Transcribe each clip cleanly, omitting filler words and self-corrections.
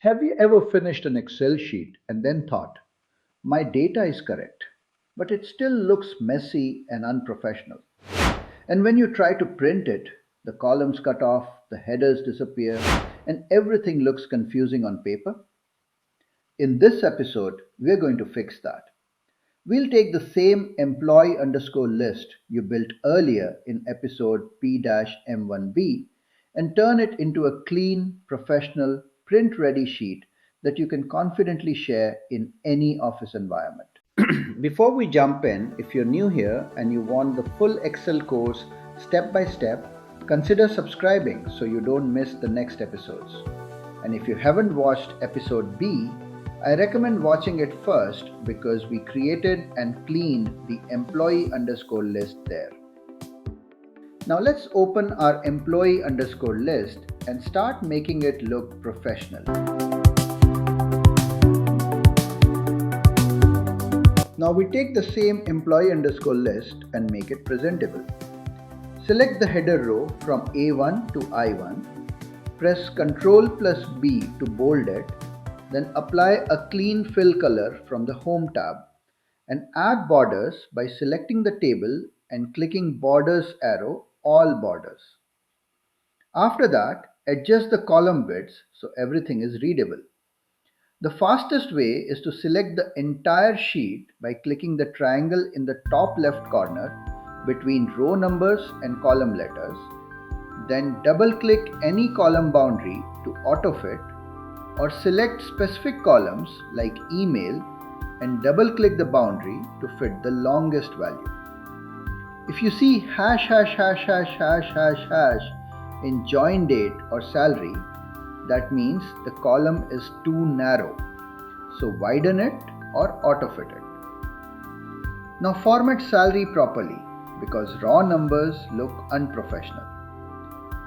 Have you ever finished an Excel sheet and then thought, my data is correct, but it still looks messy and unprofessional? And when you try to print it, the columns cut off, the headers disappear, and everything looks confusing on paper? In this episode, we're going to fix that. We'll take the same employee underscore list you built earlier in episode P-M1B and turn it into a clean, professional, print ready sheet that you can confidently share in any office environment. Before we jump in, if you're new here and you want the full Excel course step by step, consider subscribing so you don't miss the next episodes. And if you haven't watched episode B, I recommend watching it first because we created and cleaned the employee underscore list there. Now let's open our employee underscore list and start making it look professional. Now we take the same employee underscore list and make it presentable. Select the header row from A1 to I1, press Ctrl plus B to bold it, then apply a clean fill color from the Home tab and add borders by selecting the table and clicking Borders arrow, all borders. After that, adjust the column widths so everything is readable. The fastest way is to select the entire sheet by clicking the triangle in the top left corner between row numbers and column letters, then double-click any column boundary to autofit or select specific columns like email and double-click the boundary to fit the longest value. If you see hash in join date or salary, that means the column is too narrow. So widen it or autofit it. Now format salary properly because raw numbers look unprofessional.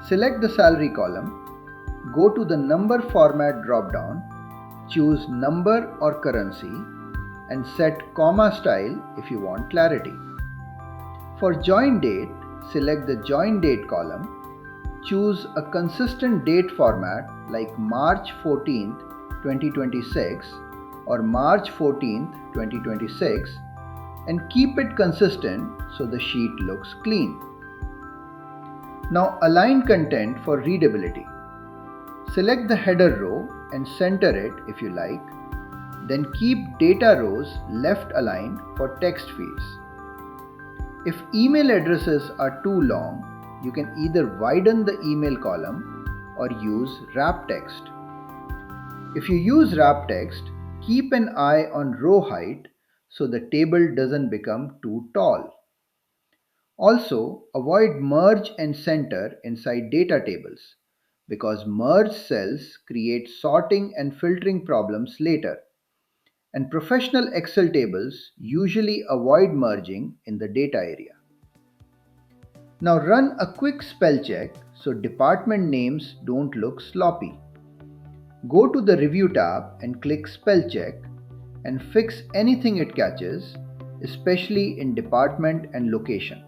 Select the salary column, go to the number format drop-down, choose number or currency, and set comma style if you want clarity. For join date, select the join date column, choose a consistent date format like March 14th, 2026 or March 14th, 2026 and keep it consistent so the sheet looks clean. Now align content for readability. Select the header row and center it if you like, then keep data rows left aligned for text fields. If email addresses are too long, you can either widen the email column or use wrap text. If you use wrap text, keep an eye on row height so the table doesn't become too tall. Also, avoid merge and center inside data tables because merged cells create sorting and filtering problems later. And professional Excel tables usually avoid merging in the data area. Now run a quick spell check so department names don't look sloppy. Go to the Review tab and click Spell Check and fix anything it catches, especially in department and location.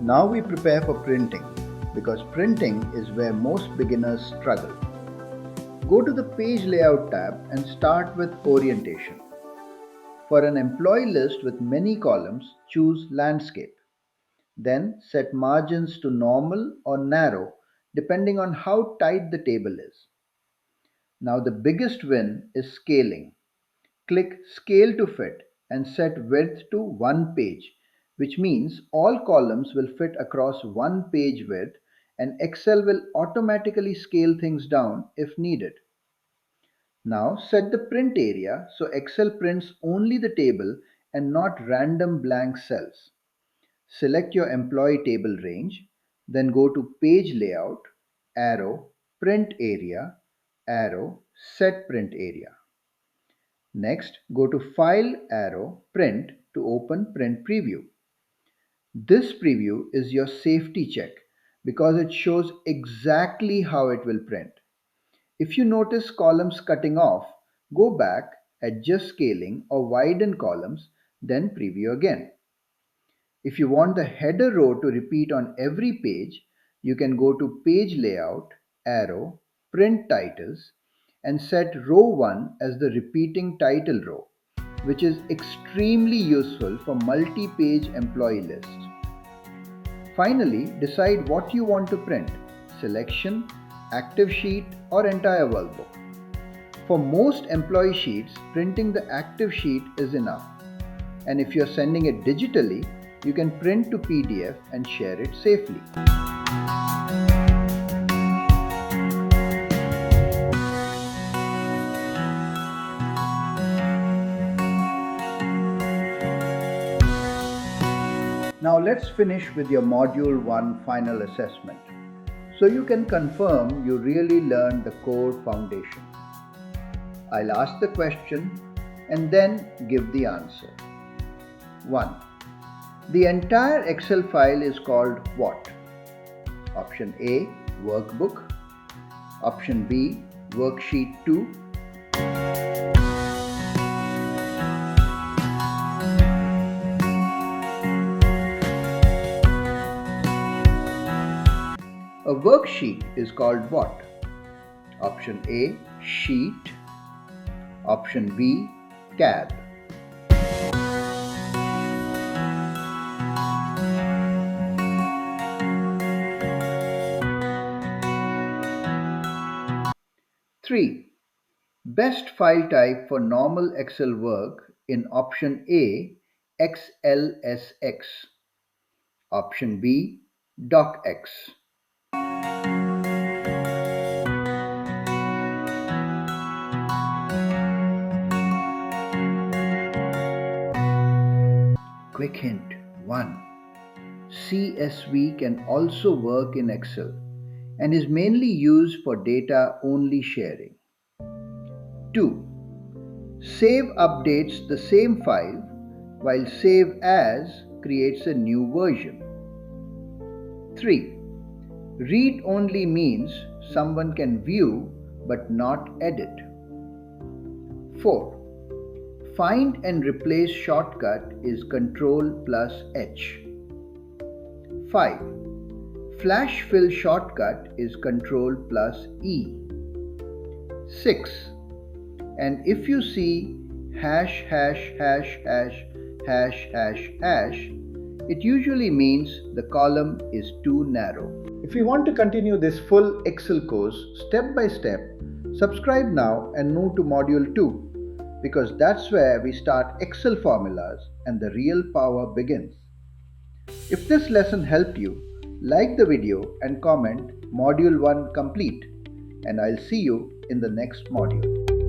Now we prepare for printing because printing is where most beginners struggle. Go to the Page Layout tab and start with Orientation. For an employee list with many columns, choose Landscape. Then set margins to normal or narrow depending on how tight the table is. Now the biggest win is scaling. Click Scale to Fit and set width to 1 page, which means all columns will fit across 1 page width and Excel will automatically scale things down if needed. Now set the print area so Excel prints only the table and not random blank cells. Select your employee table range, then go to Page Layout, arrow, Print Area, arrow, Set Print Area. Next, go to File, arrow, Print to open Print Preview. This preview is your safety check because it shows exactly how it will print. If you notice columns cutting off, go back, adjust scaling or widen columns then preview again. If you want the header row to repeat on every page, you can go to Page Layout, Arrow, Print Titles, and set row 1 as the repeating title row, which is extremely useful for multi-page employee lists. Finally, decide what you want to print: selection, active sheet, or entire workbook. For most employee sheets, printing the active sheet is enough. And if you're sending it digitally, you can print to PDF and share it safely. Now let's finish with your Module 1 final assessment, so you can confirm you really learned the core foundation. I'll ask the question and then give the answer. 1. The entire Excel file is called what? Option A, Workbook. Option B, Worksheet 2. A worksheet is called what? Option A, Sheet. Option B, Tab. Three. Best file type for normal Excel work in option A, XLSX. Option B, DocX. Quick hint 1. CSV can also work in Excel and is mainly used for data only sharing. 2. Save updates the same file, while Save As creates a new version. 3. Read only means someone can view but not edit. 4. Find and replace shortcut is Ctrl plus H. 5. Flash fill shortcut is Ctrl plus E. 6. And if you see hash hash hash hash hash hash hash, it usually means the column is too narrow. If you want to continue this full Excel course step by step, subscribe now and move to Module 2, because that's where we start Excel formulas and the real power begins. If this lesson helped you, like the video and comment Module 1 complete, and I'll see you in the next module.